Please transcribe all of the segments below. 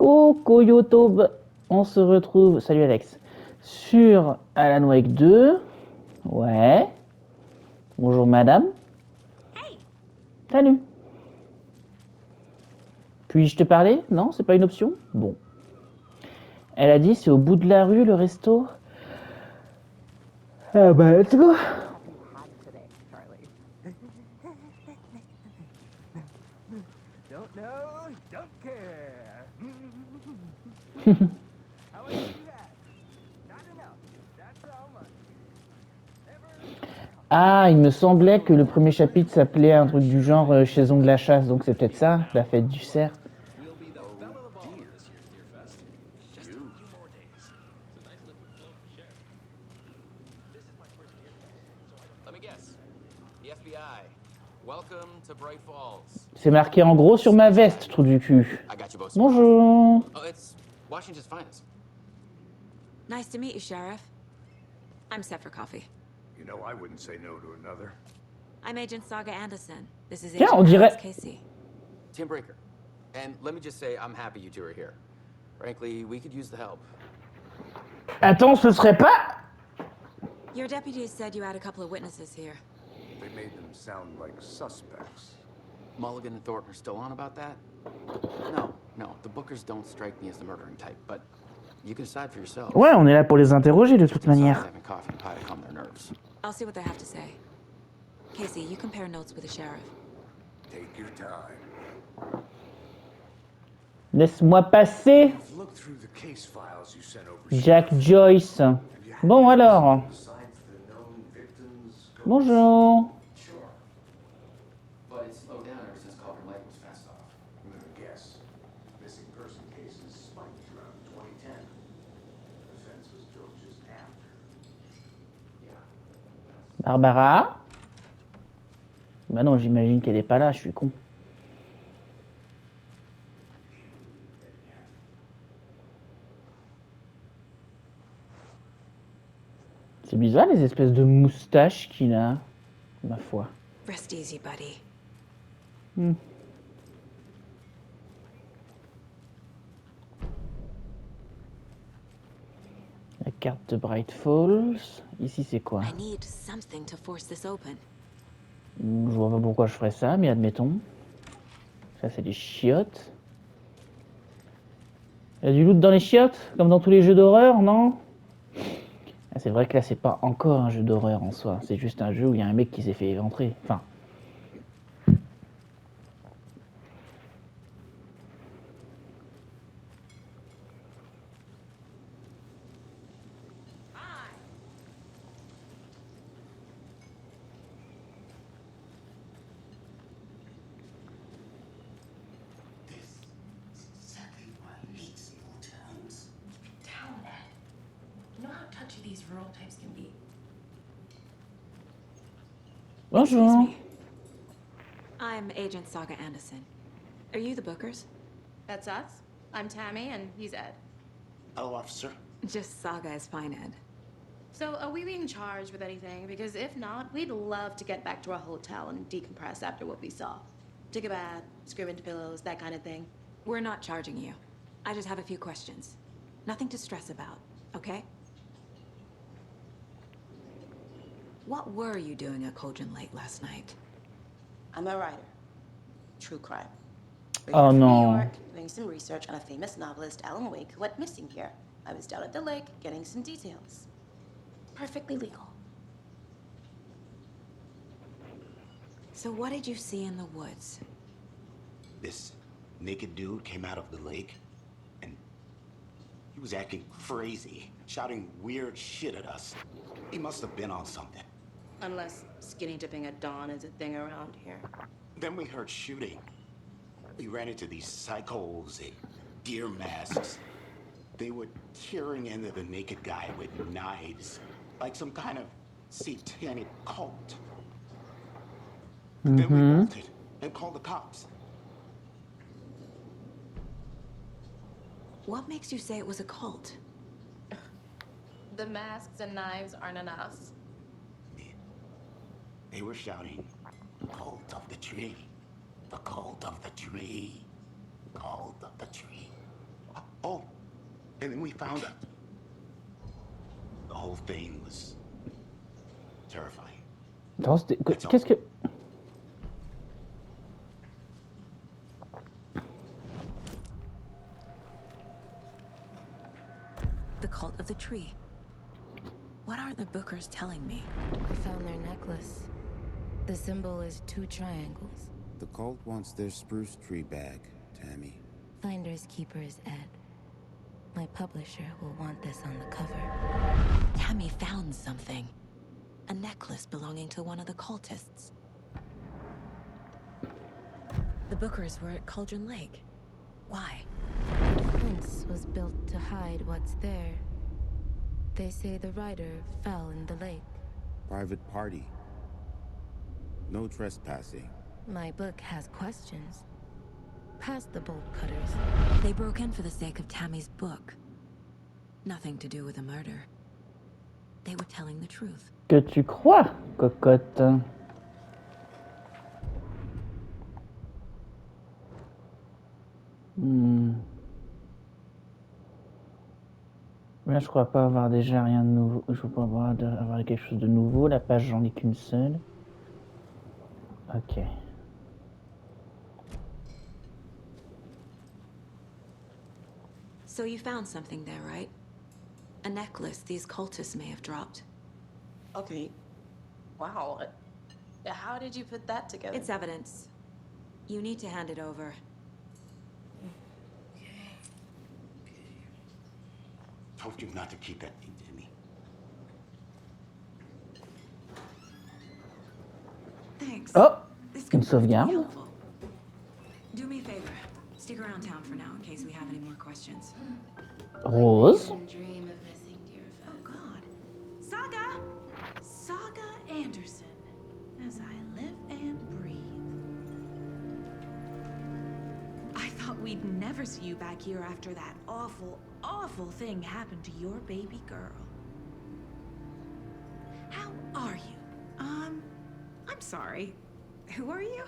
Oh, Koyoto, on se retrouve, salut Alex, sur Alan Wake 2. Ouais. Bonjour madame. Salut. Puis-je te parler? Non, c'est pas une option? Bon. Elle a dit c'est au bout de la rue le resto. Ah bah let's go. Don't know, don't care. How much do you have? Not enough. That's how much. Ah, il me semblait que le premier chapitre s'appelait un truc du genre Saison de la chasse, donc c'est peut-être ça, la fête du cerf. We'll be the belle of the ball at this year's Deer Fest. Just a few more days. It's a nice looking float for sheriff. This is my first Deer Fest, so I don't. Let me guess. The FBI. Welcome to Bright Falls. C'est marqué en gros sur ma veste, trou du cul. I got you both. Bonjour. Oh, it's Washington's finest. Nice to meet you, Sheriff. I'm set for coffee. You know, I wouldn't say no to another. I'm Agent Saga Anderson. This is Tiens, Agent on dirait... Alex Casey. Tim Breaker. And let me just say, I'm happy you two are here. Frankly, we could use the help. Attends, ce serait pas... Your deputies said you had a couple of witnesses here. They made them sound like suspects. Mulligan and Thornton are still on about that? No, the Bookers don't strike me as the murdering type, but you can decide for yourself. Ouais, on est là pour les interroger de toute manière. Having coffee and pie to calm their nerves. I'll see what they have to say. Casey, you compare notes with the sheriff. Take your time. Laisse-moi passer, I've looked through the case files you sent over. Jack Joyce. Bon alors. Besides the known victims. Bonjour. Sure. But it slowed down ever since Culver Lake was fenced off. I'm gonna guess. Missing person cases spiked around 2010. The fence was built just after. Yeah. Barbara. Bah non, j'imagine qu'elle est pas là, je suis con. C'est bizarre les espèces de moustaches qu'il a, ma foi. Rest easy, buddy. La carte de Bright Falls. Ici, c'est quoi? I need something to force this open. Je vois pas pourquoi je ferais ça, mais admettons. Ça, c'est des chiottes. Il y a du loot dans les chiottes, comme dans tous les jeux d'horreur, non? Ah, c'est vrai que là, c'est pas encore un jeu d'horreur en soi. C'est juste un jeu où il y a un mec qui s'est fait éventrer. Enfin... These rural types can be. Bonjour. Excuse me. I'm Agent Saga Anderson. Are you the Bookers? That's us. I'm Tammy, and he's Ed. Hello, officer. Just Saga is fine, Ed. So, are we being charged with anything? Because if not, we'd love to get back to our hotel and decompress after what we saw. Take a bath, scream into pillows, that kind of thing. We're not charging you. I just have a few questions. Nothing to stress about, okay? What were you doing at Cauldron Lake last night? I'm a writer. True crime. Oh From no. New York, doing some research on a famous novelist, Alan Wake, who went missing here. I was down at the lake, getting some details. Perfectly legal. So what did you see in the woods? This naked dude came out of the lake, and he was acting crazy, shouting weird shit at us. He must have been on something. Unless skinny dipping at dawn is a thing around here. Then we heard shooting. We ran into these psychos in deer masks. They were tearing into the naked guy with knives, like some kind of satanic cult. Then we bolted and called the cops. What makes you say it was a cult? The masks and knives aren't enough. They were shouting, "Cult of the tree, the cult of the tree, cult of the tree." And then we found out. The whole thing was terrifying. Attends, qu'est-ce que... The cult of the tree. What are the Bookers telling me? I found their necklace. The symbol is 2 triangles. The cult wants their spruce tree back, Tammy. Finders keepers Ed. My publisher will want this on the cover. Tammy found something. A necklace belonging to one of the cultists. The Bookers were at Cauldron Lake. Why? The fence was built to hide what's there. They say the rider fell in the lake. Private party. No trespassing. My book has questions. Past the bolt cutters. They broke in for the sake of Tammy's book. Nothing to do with a murder. They were telling the truth. Que tu crois, cocotte? Là, je crois pas avoir déjà rien de nouveau. Je crois pas avoir quelque chose de nouveau. La page, j'en ai qu'une seule. Ok. So you found something there, right? A necklace these cultists may have dropped. Okay. Wow. How did you put that together? It's evidence. You need to hand it over. Told you not to keep that thing to me. Thanks. Oh, This une could prove to be sauvegarde. helpful. Do me a favor. Stick around town for now in case we have any more questions. Rose. Dream of missing dear friend. Oh God. Saga! Saga Anderson. As I live and breathe. I thought we'd never see you back here after that awful, awful thing happened to your baby girl. How are you? I'm sorry. Who are you?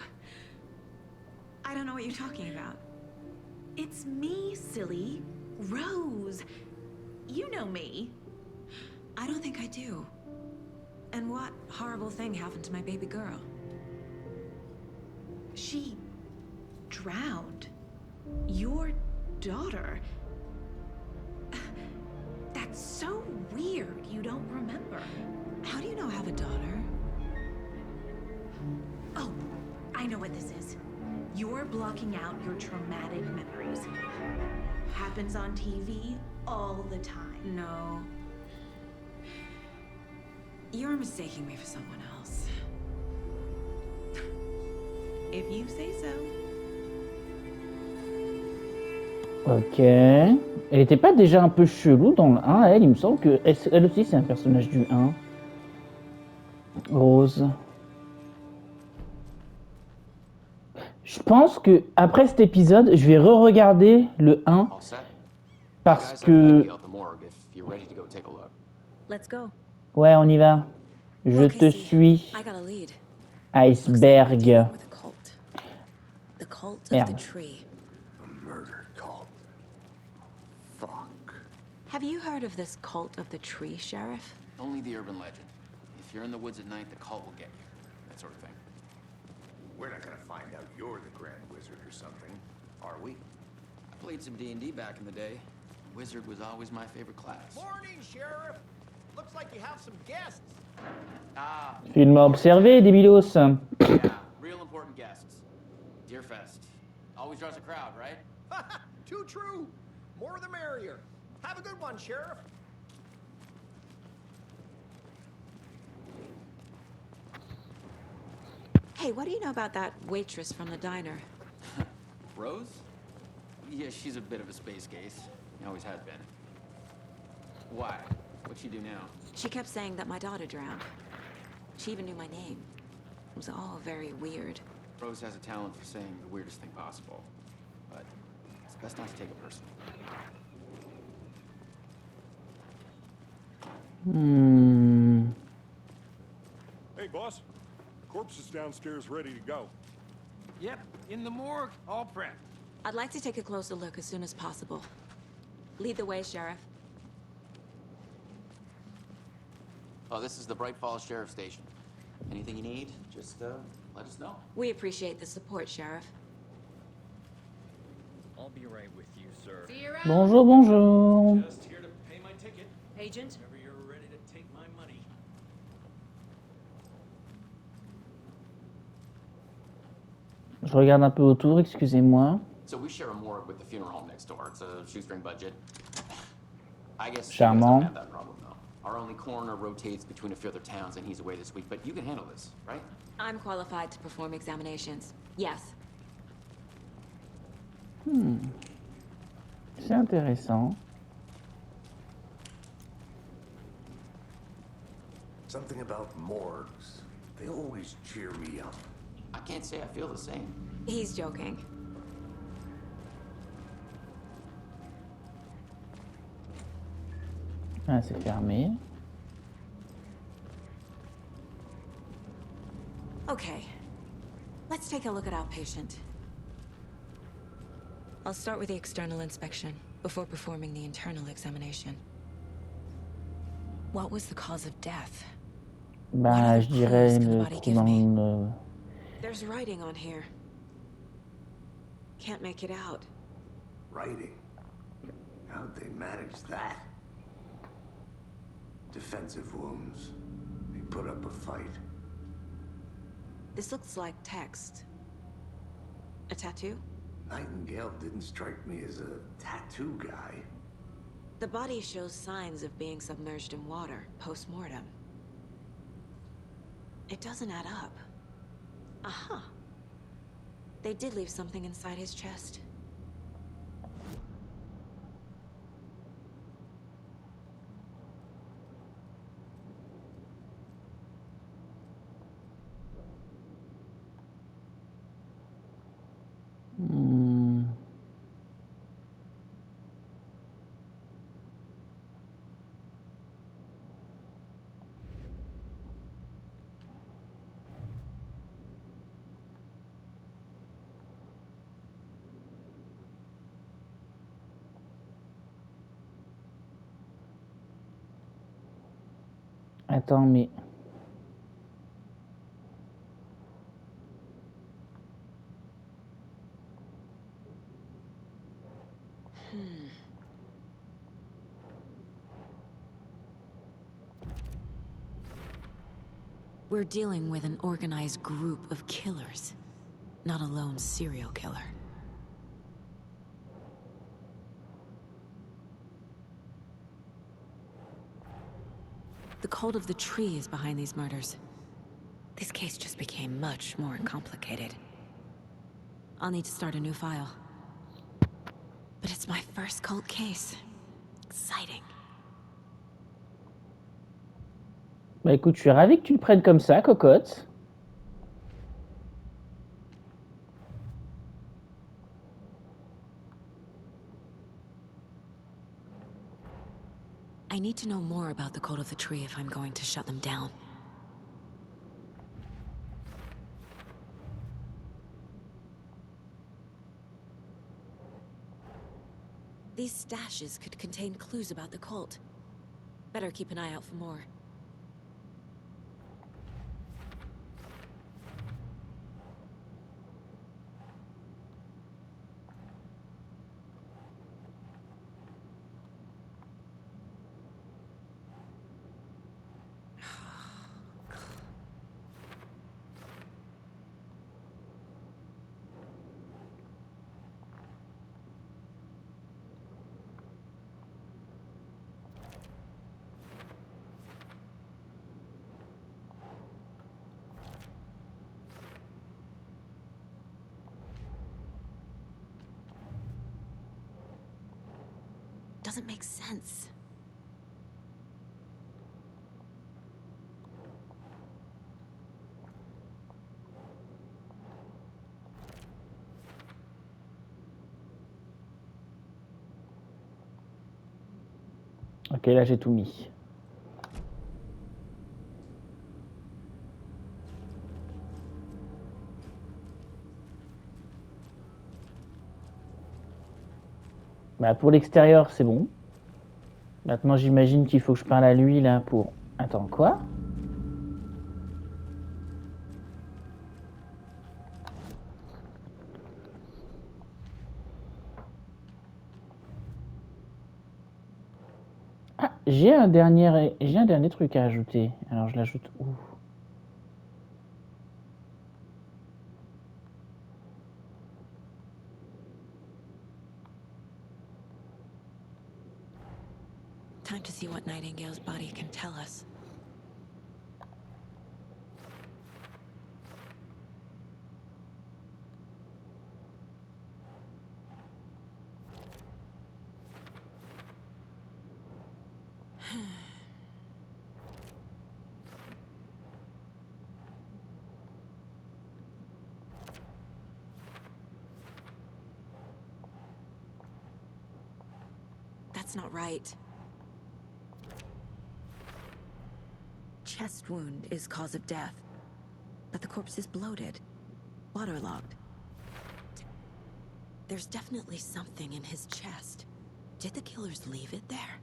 I don't know what you're talking about. It's me, silly. Rose. You know me. I don't think I do. And what horrible thing happened to my baby girl? She drowned. Your daughter. That's so weird you don't remember. How do you know I have a daughter? Oh, I know what this is. You're blocking out your traumatic memories. Happens on TV all the time. No. You're mistaking me for someone else. If you say so. Ok. Elle était pas déjà un peu chelou dans le 1, elle? Il me semble que elle aussi c'est un personnage du 1. Rose. Je pense que après cet épisode, je vais re-regarder le 1 All set? parce Guys, I'd que... be out the morgue if you're ready to go take a look. Let's go. Ouais, on y va. Je Okay, te see, suis, I got a lead. Looks like we're iceberg. dealing with a cult. The cult of the Merde. tree. A murder cult. Fuck. Have you heard of this cult of the tree, Sheriff? Only the urban legend. If you're in the woods at night, the cult will get you. That sort of thing. We're not gonna find out you're the Grand Wizard or something, are we? I played some D&D back in the day. Wizard was always my favorite class. Morning, Sheriff. Looks like you have some guests. Ah, Film à observer, débilos. yeah, real important guests. Deerfest. Always draws a crowd, right? Too true. More the merrier. Have a good one, Sheriff. Hey, what do you know about that waitress from the diner? Rose? Yeah, she's a bit of a space case. Always has been. Why? What'd she do now? She kept saying that my daughter drowned. She even knew my name. It was all very weird. Rose has a talent for saying the weirdest thing possible. But it's best not to take it personally. Hey, boss. Corpse is downstairs ready to go. Yep, in the morgue, all prepped. I'd like to take a closer look as soon as possible. Lead the way, Sheriff. Oh, this is the Bright Falls Sheriff Station. Anything you need, just let us know. We appreciate the support, Sheriff. I'll be right with you, sir. See you around. Bonjour, bonjour. Just here to pay my ticket. Agent? Whenever you're ready to take my money. Je regarde un peu autour, excusez-moi. So we share a morgue with the funeral home next door. It's a shoestring budget. I guess you guys Charmant. don't have that problem, though. Our only coroner rotates between a few other towns, and he's away this week. But you can handle this, right? I'm qualified to perform examinations. Yes. C'est intéressant. Something about morgues. They always cheer me up. I can't say I feel the same. He's joking. Ah, c'est fermé. Okay. Let's take a look at our patient. I'll start with the external inspection before performing the internal examination. What was the cause of death? Bah, je dirais une trou dans le... There's writing on here. Can't make it out. Writing? How'd they manage that? Defensive wounds. They put up a fight. This looks like text. A tattoo? Nightingale didn't strike me as a tattoo guy. The body shows signs of being submerged in water post-mortem. It doesn't add up. Aha. They did leave something inside his chest. Attends, mais... We're dealing with an organized group of killers, not a lone serial killer. The cult of the tree is behind these murders. This case just became much more complicated. I'll need to start a new file. But it's my first cult case. Exciting. Bah écoute, je suis ravi que tu le prennes comme ça, cocotte. I need to know more about the cult of the tree if I'm going to shut them down. These stashes could contain clues about the cult. Better keep an eye out for more. Doesn't make sense. Ok, là j'ai tout mis. Bah pour l'extérieur, c'est bon. Maintenant, j'imagine qu'il faut que je parle à lui là pour... Attends, quoi? Ah, j'ai un dernier truc à ajouter. Alors je l'ajoute où? Time to see what Nightingale's body can tell us. That's not right. Chest wound is cause of death, but the corpse is bloated, waterlogged. There's definitely something in his chest. Did the killers leave it there?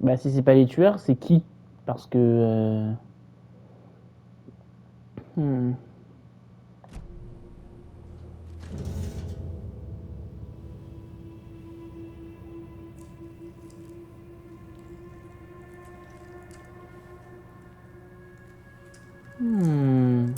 Bah si c'est pas les tueurs, c'est qui? Parce que... Hmm. Hmm.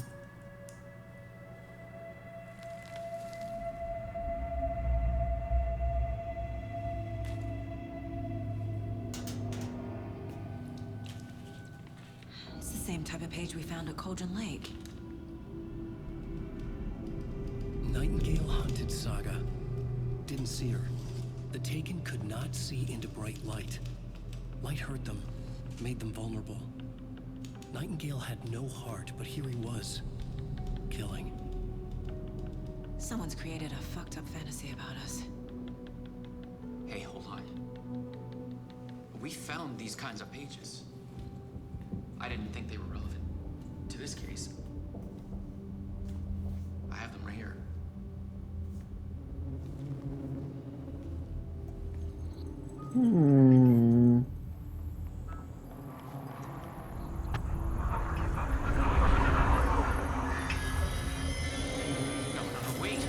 It's the same type of page we found at Cauldron Lake. Nightingale hunted Saga. Didn't see her. The Taken could not see into bright light. Light hurt them, made them vulnerable. Nightingale had no heart, but here he was, killing. Someone's created a fucked up fantasy about us. Hey, hold on. We found these kinds of pages. I didn't think they were relevant to this case. I have them right here. Hmm. No, wait.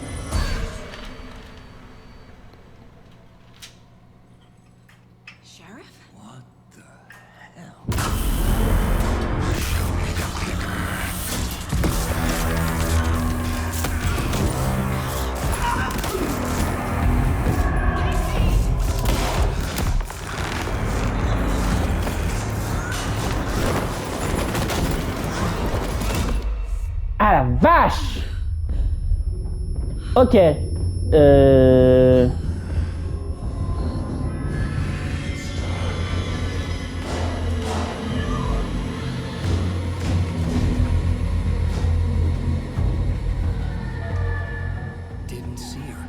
Sheriff? What the hell? Ah la vache! Ok. Didn't see her.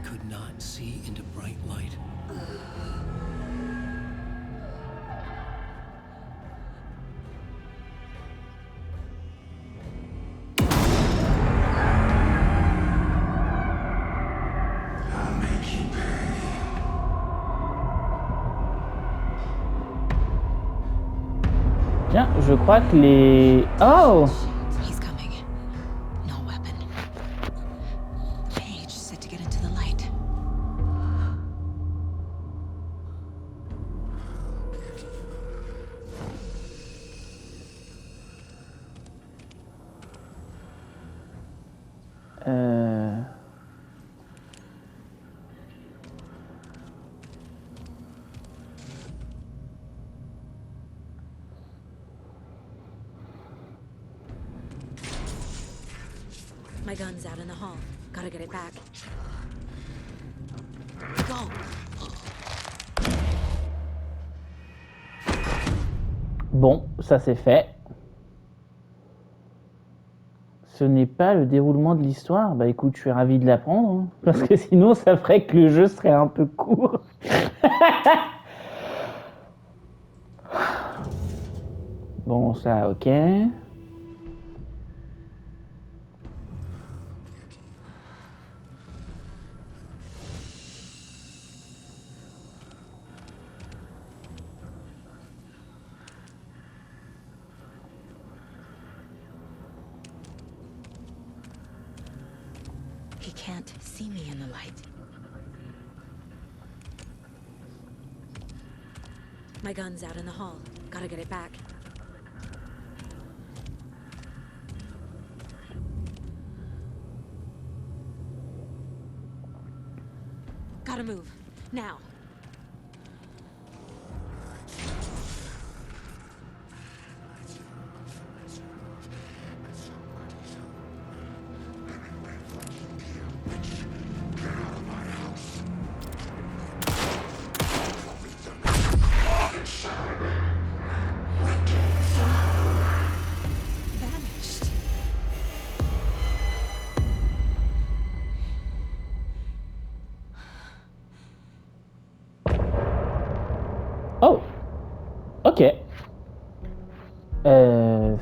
Could not see into bright light. I'll make you pay. Tiens, je crois que les... Oh! He's coming. No weapon. Page set to get into the light. My gun's out in the hall. Gotta get it back. Go! Bon, ça c'est fait. Ce n'est pas le déroulement de l'histoire. Bah écoute, je suis ravi de l'apprendre, hein, parce que sinon ça ferait que le jeu serait un peu court. Bon, ça, ok. can't see me in the light. My gun's out in the hall. Gotta get it back. Gotta move. Now. Vanished. Oh, ok.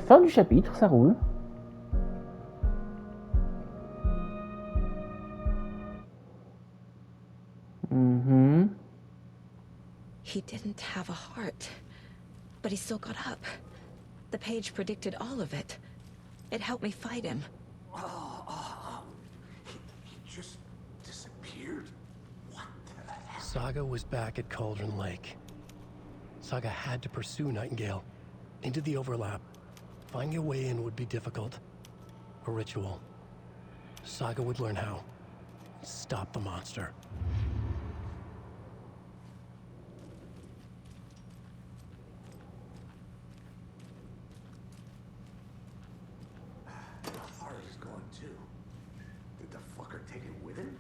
Fin du chapitre, ça roule. Mhm. He didn't have a heart, but he still got up. The page predicted all of it. It helped me fight him. He just disappeared? What the hell? Saga was back at Cauldron Lake. Saga had to pursue Nightingale into the overlap. Finding a way in would be difficult. A ritual. Saga would learn how. Stop the monster. The heart is gone too. Did the fucker take it with him?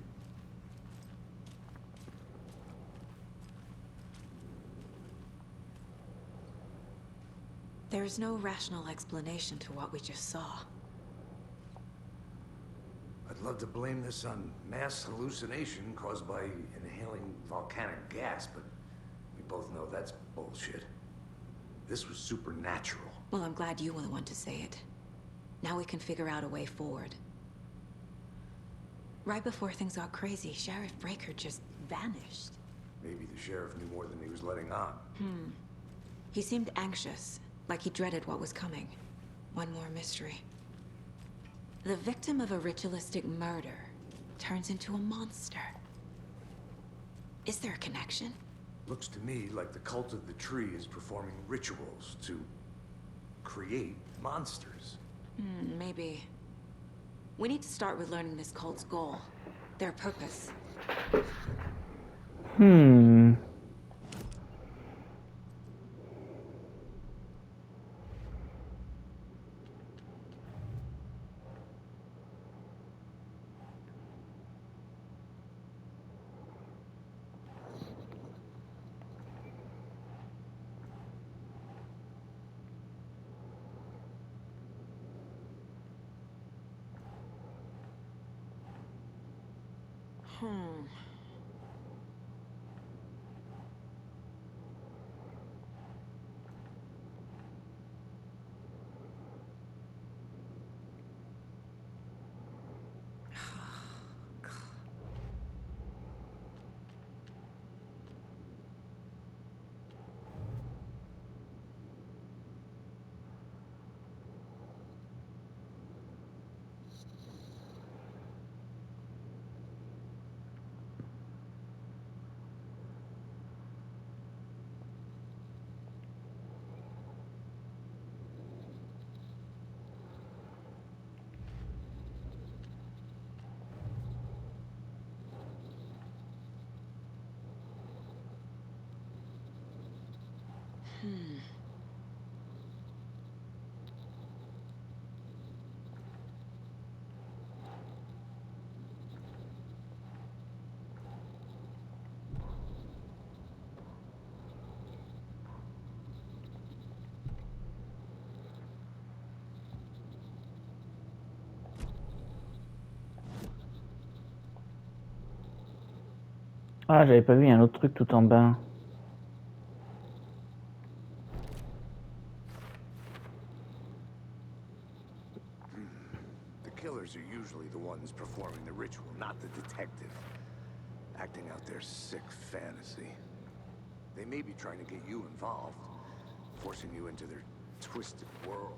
There's no rational explanation to what we just saw. I'd love to blame this on mass hallucination caused by inhaling volcanic gas, but we both know that's bullshit. This was supernatural. Well, I'm glad you were the one to say it. Now we can figure out a way forward. Right before things got crazy, Sheriff Breaker just vanished. Maybe the sheriff knew more than he was letting on. He seemed anxious, like he dreaded what was coming. One more mystery. The victim of a ritualistic murder turns into a monster. Is there a connection? Looks to me like the cult of the tree is performing rituals to create monsters. Maybe. We need to start with learning this cult's goal. Their purpose. Ah, j'avais pas vu, il y a un autre truc tout en bas. The killers are usually the ones performing the ritual, not the detective. Acting out their sick fantasy. They may be trying to get you involved, forcing you into their twisted world.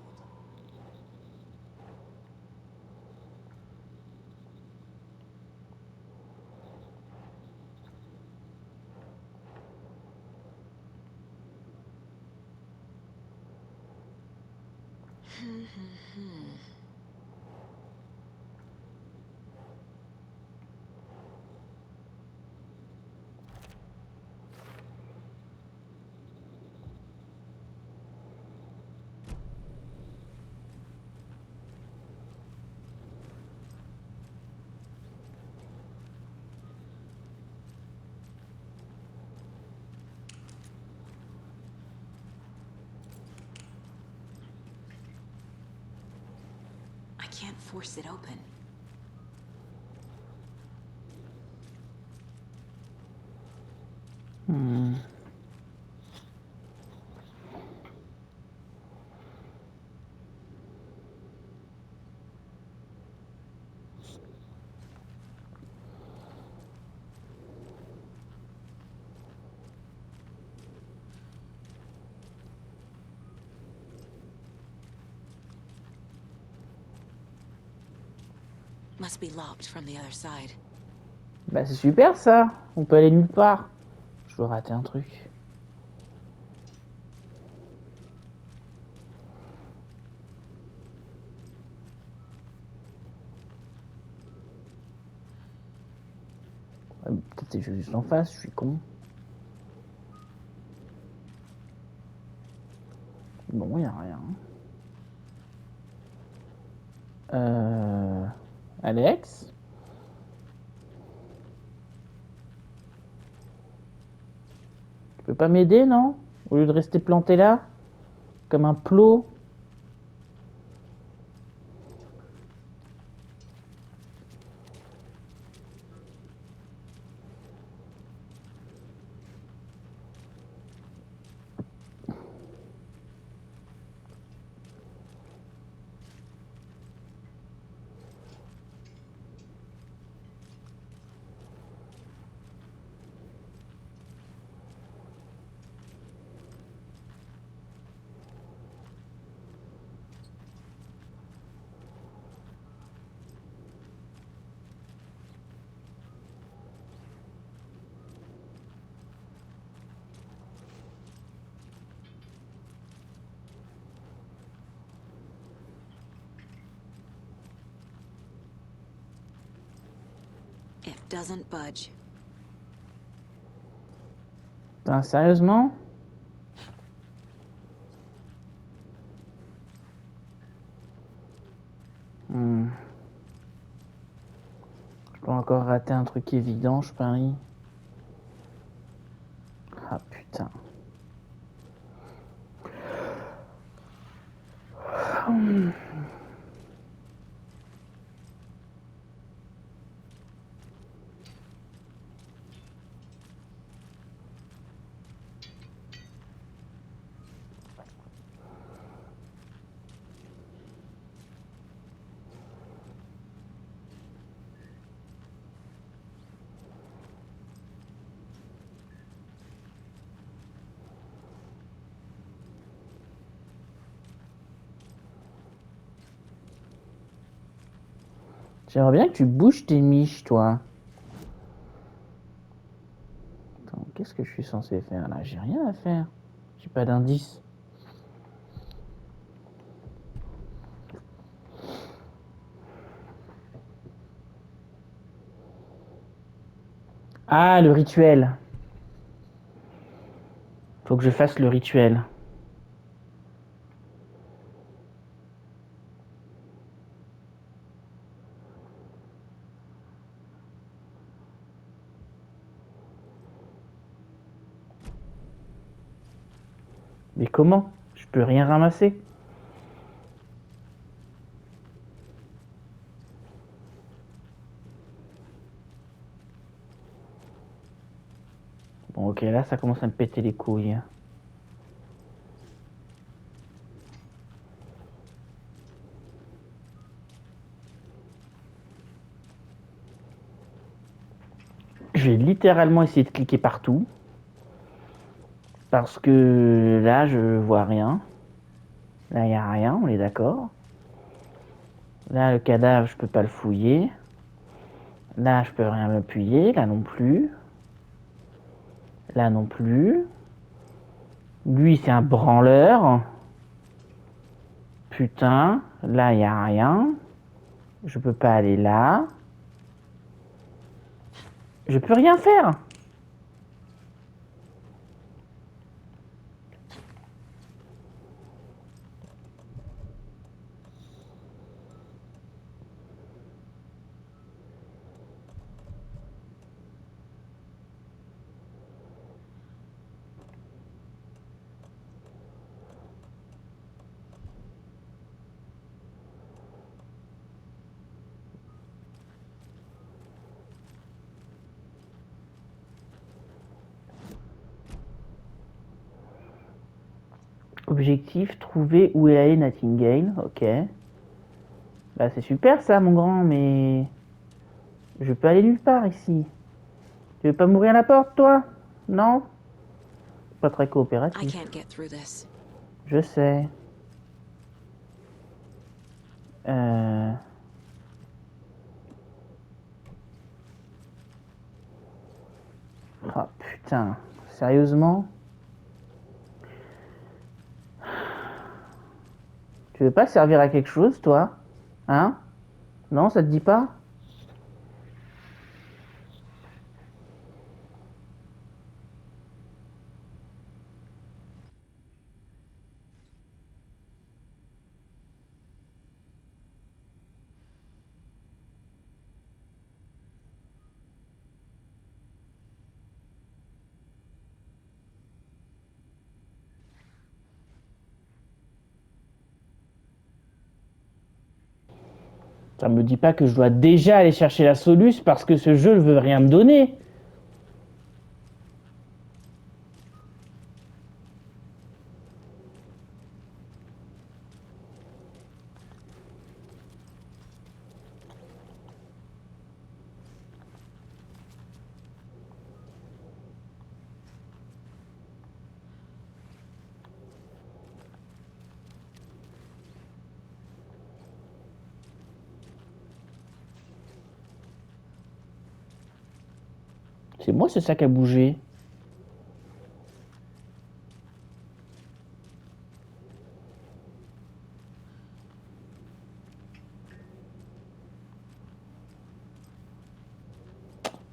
I can't force it open. Must be locked from the other side. Bah c'est super ça. On peut aller nulle part. Je dois rater un truc. Peut-être c'est juste en face, je suis con. Non, y a rien. Alex? Tu peux pas m'aider, non? Au lieu de rester planté là? Comme un plot? It doesn't budge. Putain, sérieusement? Je peux encore rater un truc évident, je parie. Ah putain. J'aimerais bien que tu bouges tes miches, toi. Attends, qu'est-ce que je suis censé faire là? J'ai rien à faire. J'ai pas d'indice. Ah, le rituel. Faut que je fasse le rituel. Mais comment? Je peux rien ramasser. Bon, ok, là, ça commence à me péter les couilles. Je vais littéralement essayer de cliquer partout. Parce que là, je vois rien. Là, il n'y a rien, on est d'accord. Là, le cadavre, je peux pas le fouiller. Là, je peux rien m'appuyer. Là non plus. Là non plus. Lui, c'est un branleur. putain, là il y a rien. Je peux pas aller là. Je peux rien faire. Objectif, trouver où est allé Nightingale. Ok. Bah c'est super ça mon grand, mais... Je peux aller nulle part ici. Tu veux pas m'ouvrir la porte toi? Non? Pas très coopératif. Je sais. Oh putain. Sérieusement? Tu veux pas servir à quelque chose toi? Hein? Non, ça te dit pas? Ça me dit pas que je dois déjà aller chercher la soluce parce que ce jeu ne veut rien me donner. C'est moi ce sac à bouger.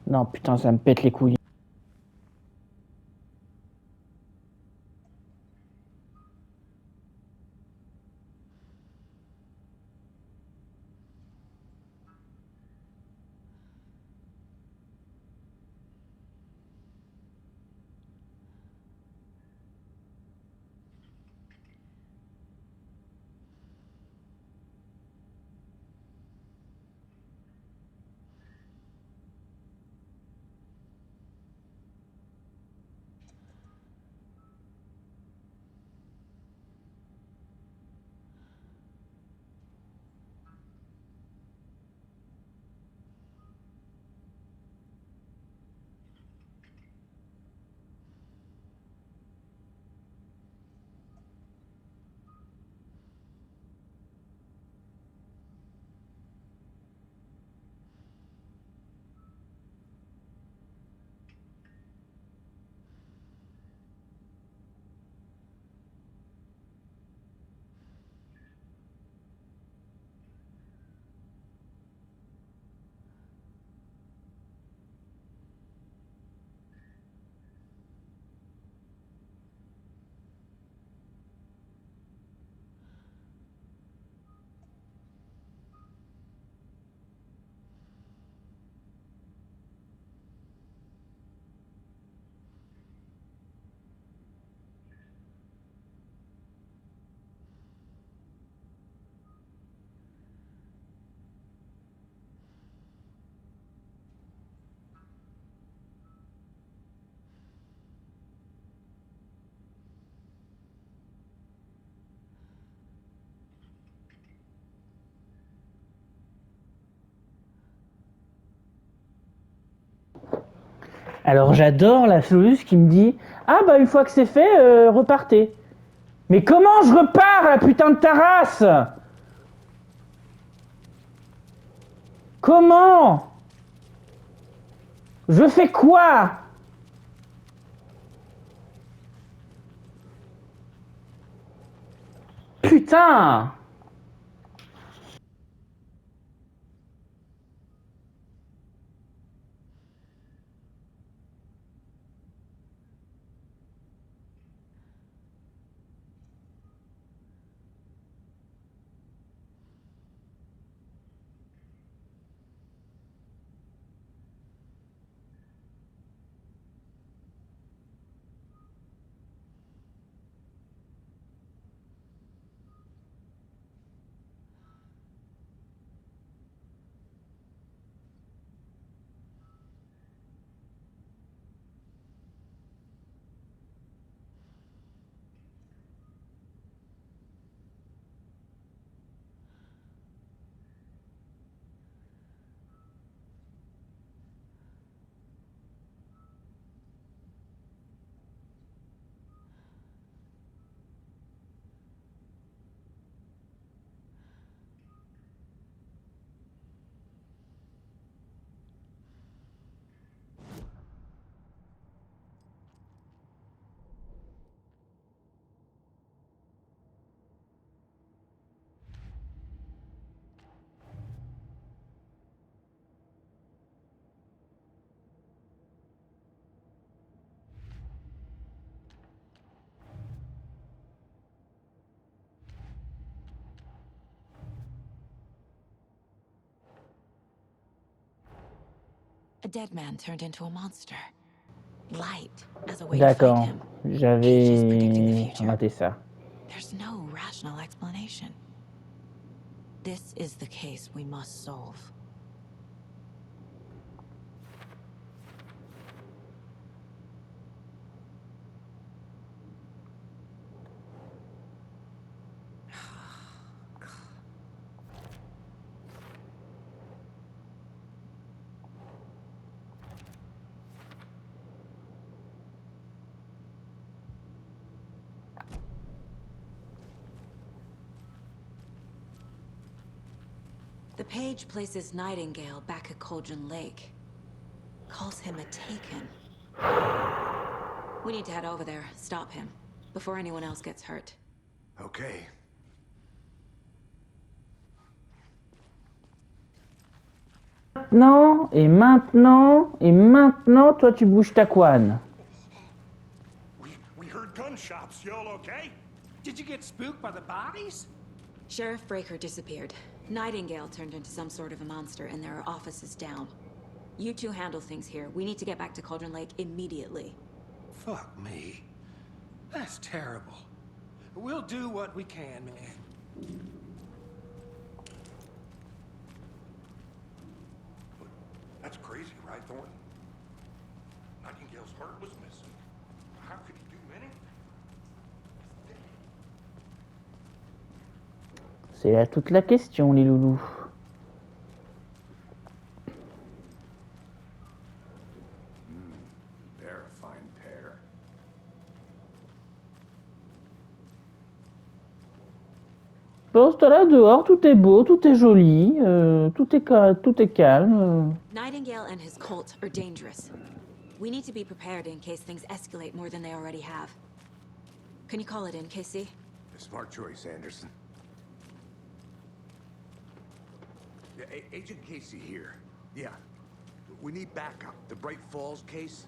Non, putain, ça me pète les couilles. Alors j'adore la soluce qui me dit « Ah bah une fois que c'est fait, repartez ». Mais comment je repars la putain de ta race? Comment? Je fais quoi? Putain! A dead man turned into a monster. Light as a way to fight D'accord, him. j'avais raté ça. There's no rational explanation. This is the case we must solve. The page places Nightingale back at Cauldron Lake. Calls him a Taken. We need to head over there, stop him, before anyone else gets hurt. Okay. Maintenant, toi tu bouges ta couenne. We heard gunshots. Y'all okay? Did you get spooked by the bodies? Sheriff Breaker disappeared. Nightingale turned into some sort of a monster, and there are offices down. You two handle things here. We need to get back to Cauldron Lake immediately. Fuck me. That's terrible. We'll do what we can, man. That's crazy, right, Thornton? Nightingale's heart was missing. How could he do anything? C'est là toute la question, les loulous. They're a fine pair. Bon, c'est là dehors, tout est beau, tout est joli, tout est calme. Nightingale and his cult are dangerous. We need to be prepared in case things escalate more than they already have. Can you call it in, Casey? A smart choice, Anderson. Yeah, Agent Casey here. Yeah. We need backup. The Bright Falls case.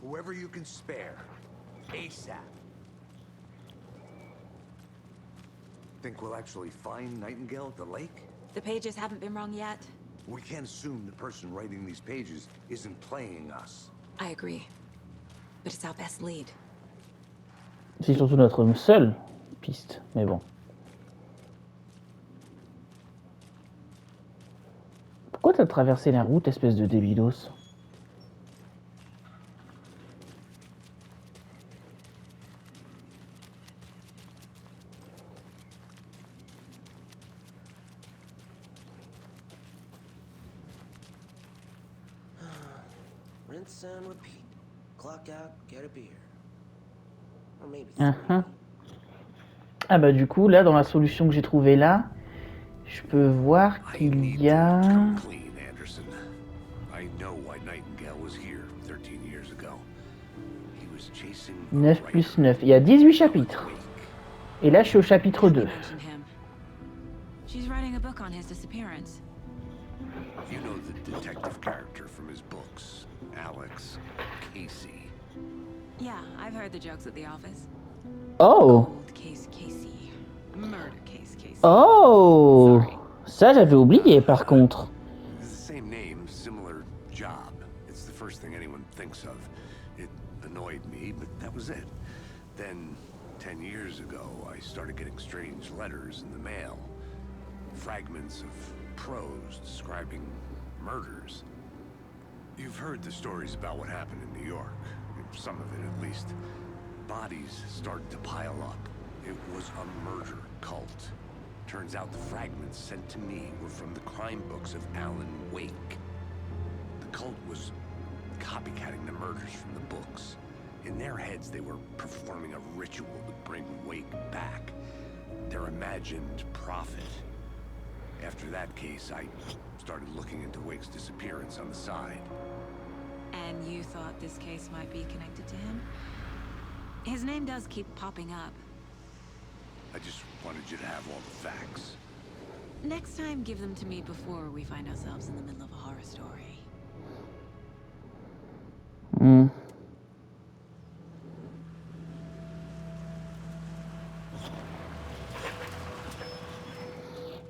Whoever you can spare. ASAP. Think we'll actually find Nightingale at the lake? The pages haven't been wrong yet. We can't assume the person writing these pages isn't playing us. I agree. But it's our best lead. C'est surtout notre seule piste, mais bon. Pourquoi t'as traversé la route, espèce de débilos? Rinse and repeat. Clock out, get a beer. Or maybe Ah bah du coup, là, dans la solution que j'ai trouvée là, je peux voir qu'il y a... 9 plus 9. Il y a 18 chapitres. Et là, je suis au chapitre 2. She's writing a book on his disappearance. You know the detective character from his books, Alex Casey. Yeah, I've heard the jokes at the office. Oh! Cold case Casey. Murder case Casey. Oh! Ça, j'avais oublié, par contre. It's the same name, similar job. It's the first thing anyone thinks of. It annoyed me, but that was it. Then, 10 years ago, I started getting strange letters in the mail. Fragments of prose describing murders. You've heard the stories about what happened in New York. Some of it, at least. Bodies started to pile up. It was a murder cult. Turns out the fragments sent to me were from the crime books of Alan Wake. The cult was copycatting the murders from the books. In their heads, they were performing a ritual to bring Wake back. Their imagined prophet. After that case, I started looking into Wake's disappearance on the side. And you thought this case might be connected to him? His name does keep popping up. I just wanted you to have all the facts. Next time, give them to me before we find ourselves in the middle of a horror story.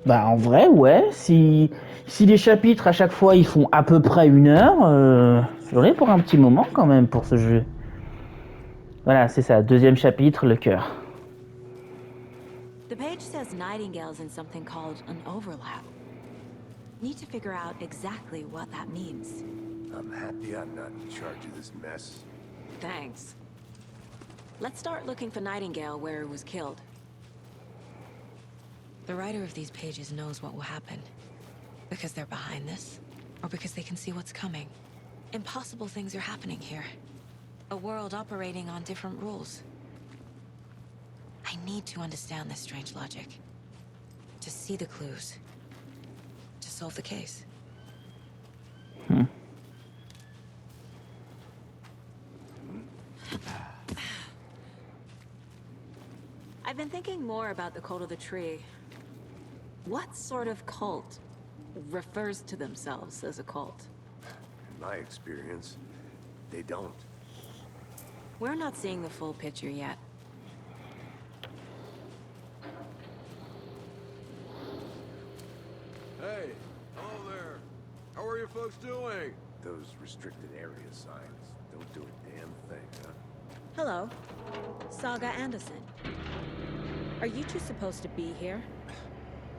Bah en vrai, ouais, si Si les chapitres à chaque fois ils font à peu près 1 heure, j'en ai pour un petit moment quand même pour ce jeu. Voilà, c'est ça, 2e chapitre, le cœur. The page says Nightingale's in something called an overlap. Need to figure out exactly what that means. I'm happy I'm not in charge of this mess. Thanks. Let's start looking for Nightingale where he was killed. The writer of these pages knows what will happen. Because they're behind this, or because they can see what's coming. Impossible things are happening here. A world operating on different rules. I need to understand this strange logic. To see the clues. To solve the case. I've been thinking more about the cult of the tree. What sort of cult refers to themselves as a cult? In my experience, they don't. We're not seeing the full picture yet. Hey, hello there. How are you folks doing? Those restricted area signs don't do a damn thing, huh? Hello. Saga Anderson. Are you two supposed to be here?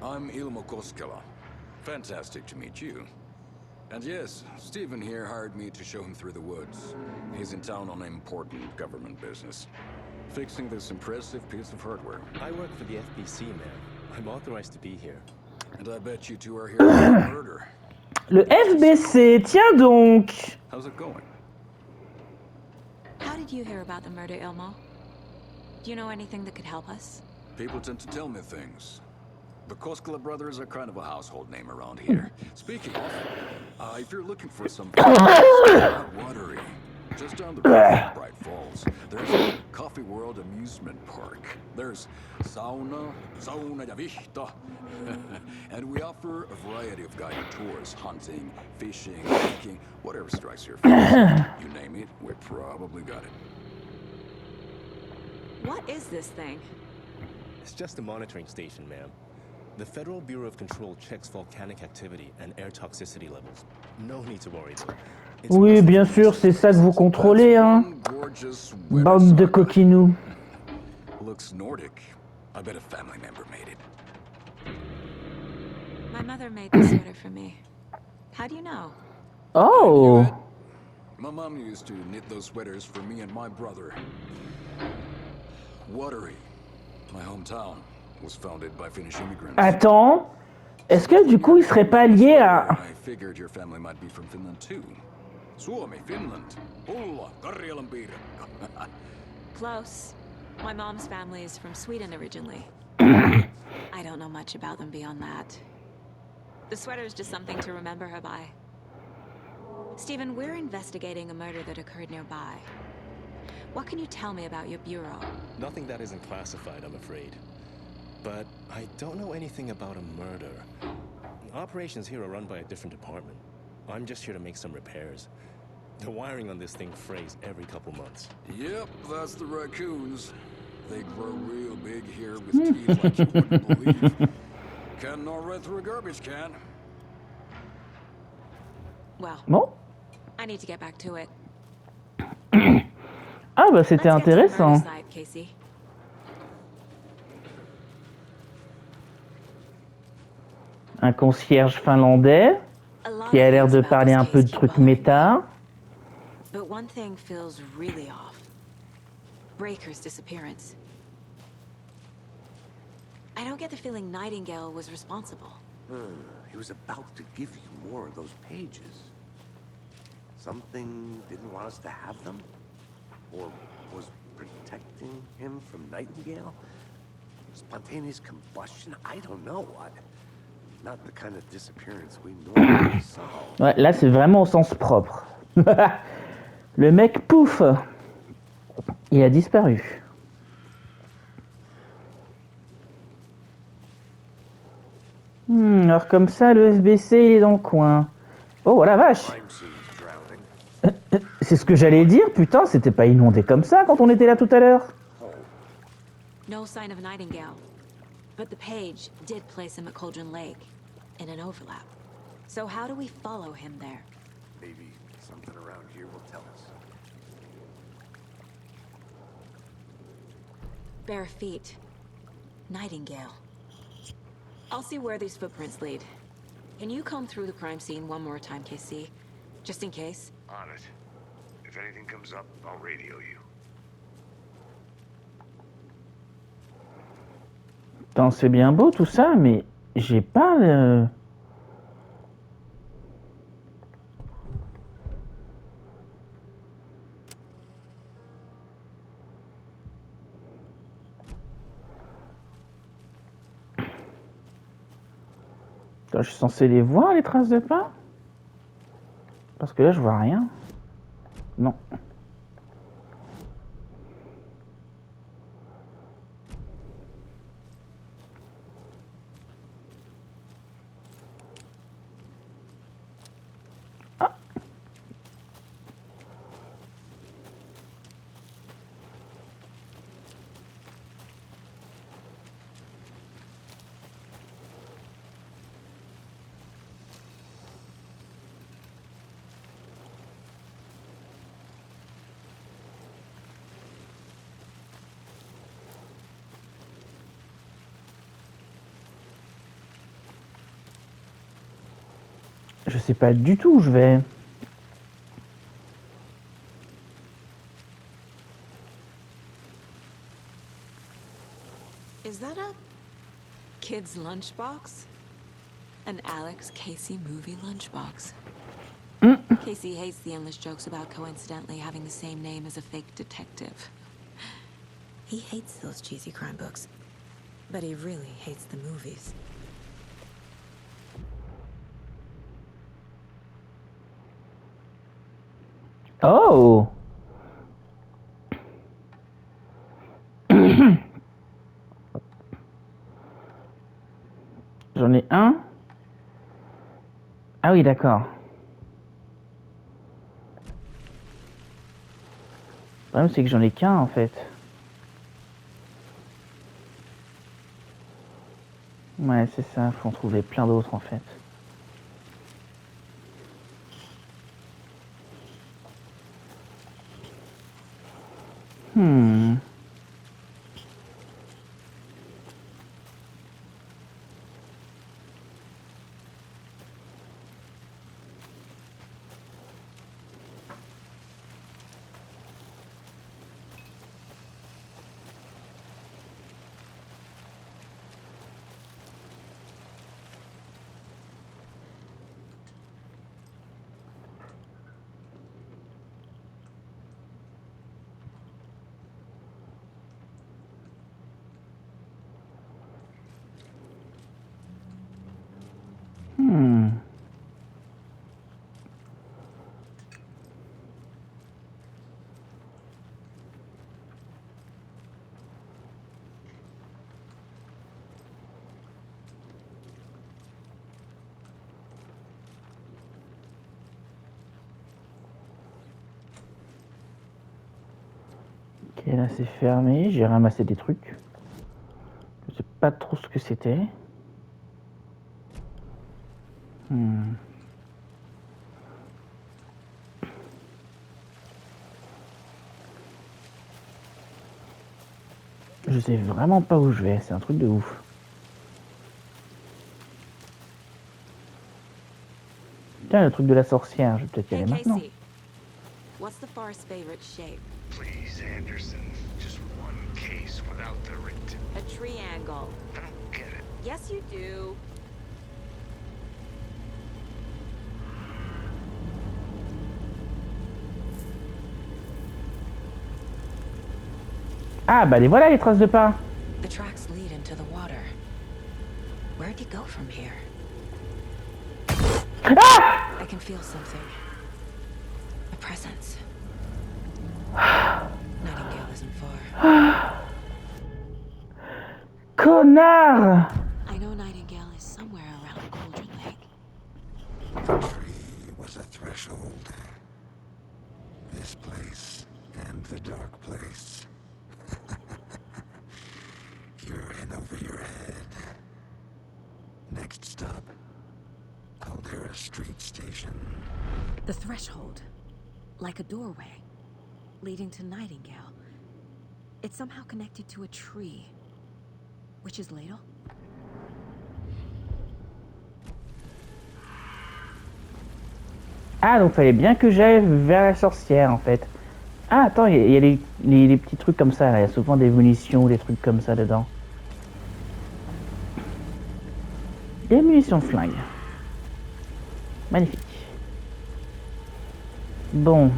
I'm Ilmo Koskela. Fantastic to meet you. And yes, Stephen here hired me to show him through the woods. He's in town on important government business. Fixing this impressive piece of hardware. I work for the FBC, ma'am. I'm authorized to be here. And I bet you two are here for a murder. Le FBC, tiens donc. How's it going? How did you hear about the murder, Ilmo? Do you know anything that could help us? People tend to tell me things. The Koskela brothers are kind of a household name around here. Speaking of, if you're looking for some watery, just down the road from Bright Falls, there's a Coffee World amusement park. There's sauna ja vihta, and we offer a variety of guided tours: hunting, fishing, hiking, whatever strikes your fancy. You name it, we probably got it. What is this thing? It's just a monitoring station, ma'am. The Federal Bureau of Control checks volcanic activity and air toxicity levels. No need to worry though. Oui, bien sûr, c'est ça que vous contrôlez, hein. Bande de coquinous. Looks Nordic. I bet a family member made it. My mother made this sweater for me. How do you know? Oh. My mom used to knit those sweaters for me and my brother. Watery, my hometown, was founded by Finnish immigrants. Attends, est-ce que du coup il serait pas lié à... I figured your family might be from Finland too. Suomi, Finland, Pulla, Karjalanpiirakka. Close. My mom's family is from Sweden originally. I don't know much about them beyond that. The sweater is just something to remember her by. Stephen, we're investigating a murder that occurred nearby. What can you tell me about your bureau? Nothing that isn't classified, I'm afraid. But I don't know anything about a murder. Operations here are run by a different department. I'm just here to make some repairs. The wiring on this thing frays every couple months. Yep, that's the raccoons. They grow real big here with teeth like you wouldn't believe. Can nor right through a garbage can. Well, Bon. I need to get back to it. Ah bah c'était intéressant. Un concierge finlandais qui a l'air de parler un peu de trucs méta. But one thing feels really off. Breaker's disappearance. I don't get the feeling Nightingale was responsible. He was about to give you more of those pages. Something didn't want us to have them? Or was protecting him from Nightingale? Spontaneous combustion? I don't know what. Not the kind of disappearance we normally solve. Ouais, là c'est vraiment au sens propre. Le mec, pouf, il a disparu. Alors comme ça, le FBC il est dans le coin. Oh la vache! C'est ce que j'allais dire, putain, c'était pas inondé comme ça quand on était là tout à l'heure. No sign of Nightingale, but the page did place him at Cauldron Lake in an overlap. So how do we follow him there? Maybe something around here will tell us. Bare feet. Nightingale. I'll see where these footprints lead. Can you comb through the crime scene one more time, KC? Just in case? On it. If anything comes up, I'll radio you. Attends, c'est bien beau tout ça, mais j'ai pas le... Attends, je suis censé les voir, les traces de pas? Parce que là, je vois rien. Non. Je sais pas du tout où je vais. Is that a kid's lunchbox? An Alex Casey movie lunchbox. Casey hates the endless jokes about coincidentally having the same name as a fake detective. He hates those cheesy crime books, but he really hates the movies. Oh! J'en ai un. Ah oui, d'accord. Le problème, c'est que j'en ai qu'un, en fait. Ouais, c'est ça. Faut en trouver plein d'autres, en fait. Hmm. Hmm. Ok, là c'est fermé. J'ai ramassé des trucs. Je sais pas trop ce que c'était. Hmm. Je sais vraiment pas où je vais, c'est un truc de ouf. Tiens, le truc de la sorcière, je vais peut-être y aller maintenant. What's the far's favorite shape? Please, Anderson. Just one case without the writ. A triangle. I don't get it. Yes, you do. Ah, bah les voilà les traces de pas. The tracks lead into the water. Where'd you go from here? Ah! I can feel something. A presence. Nightingale isn't far. Connard! I know Nightingale is somewhere around Cauldron Lake. The tree was a threshold. This place and the dark place. You're in over your head. Next stop, Caldera The threshold, like a doorway, leading to Nightingale. It's somehow connected to a tree. Witch's ladle? Ah, donc fallait bien que j'aille vers la sorcière en fait. Ah, attends, il y a les petits trucs comme ça, là. Il y a souvent des munitions ou des trucs comme ça dedans. Des munitions de flingue. Magnifique. Bon.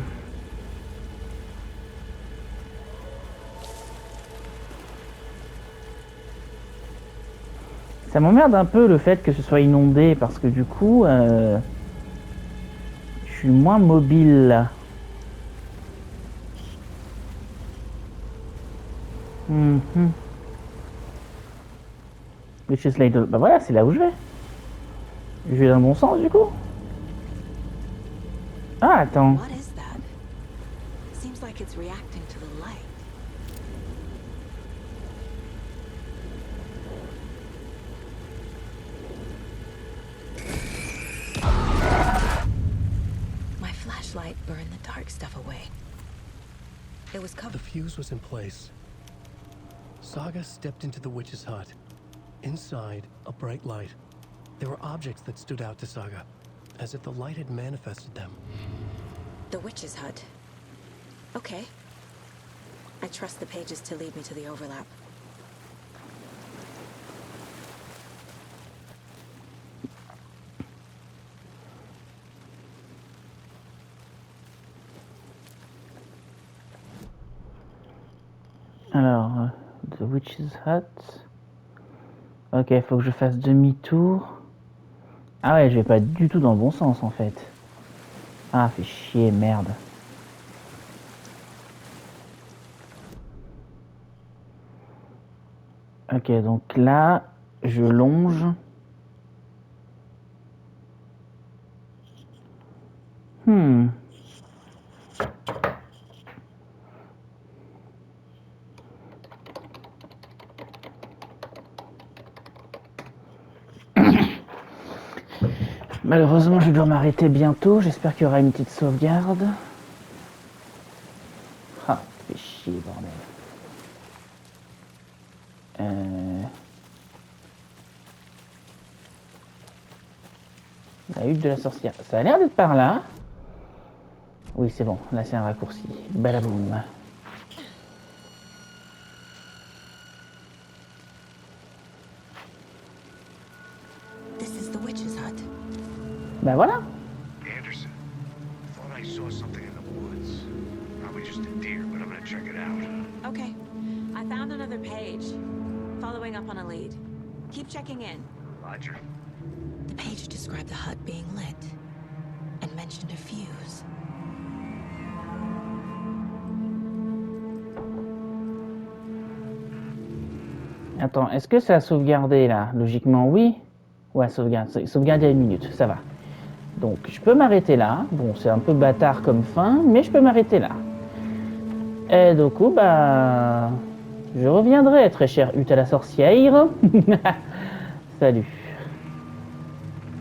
Ça m'emmerde un peu le fait que ce soit inondé parce que du coup, je suis moins mobile. Witch's Ladle. Bah voilà, c'est là où je vais. Je vais dans le bon sens du coup. Ah, attends. What is that? Seems like it's reacting to the light. My flashlight burned the dark stuff away. It was covered. The fuse was in place. Saga stepped into the witch's hut. Inside, a bright light. There were objects that stood out to Saga, as if the light had manifested them. The witch's hut. Okay. I trust the pages to lead me to the overlap. Alors, The Witch's Hut. Ok, il faut que je fasse demi-tour. Ah ouais, je vais pas du tout dans le bon sens en fait. Ah, fait chier, merde. Ok, donc là, je longe. Malheureusement, je dois m'arrêter bientôt. J'espère qu'il y aura une petite sauvegarde. Ah, fait chier, bordel. La hutte de la sorcière. Ça a l'air d'être par là. Oui, c'est bon. Là, c'est un raccourci. Balaboum. This is the witch's hut. Ben voilà. Anderson, thought I saw something in the woods. Probably just a deer, but I'm gonna check it out. Okay. I found another page. Following up on a lead. Keep checking in. Roger. The page described the hut being lit and mentioned a fuse. Attends, est-ce que ça a sauvegardé là? Logiquement, oui. Ouais, sauvegarde à 1 minute, ça va. Donc, je peux m'arrêter là. Bon, c'est un peu bâtard comme fin, mais je peux m'arrêter là. Et du coup, bah... je reviendrai, très cher hutte à la sorcière. Salut.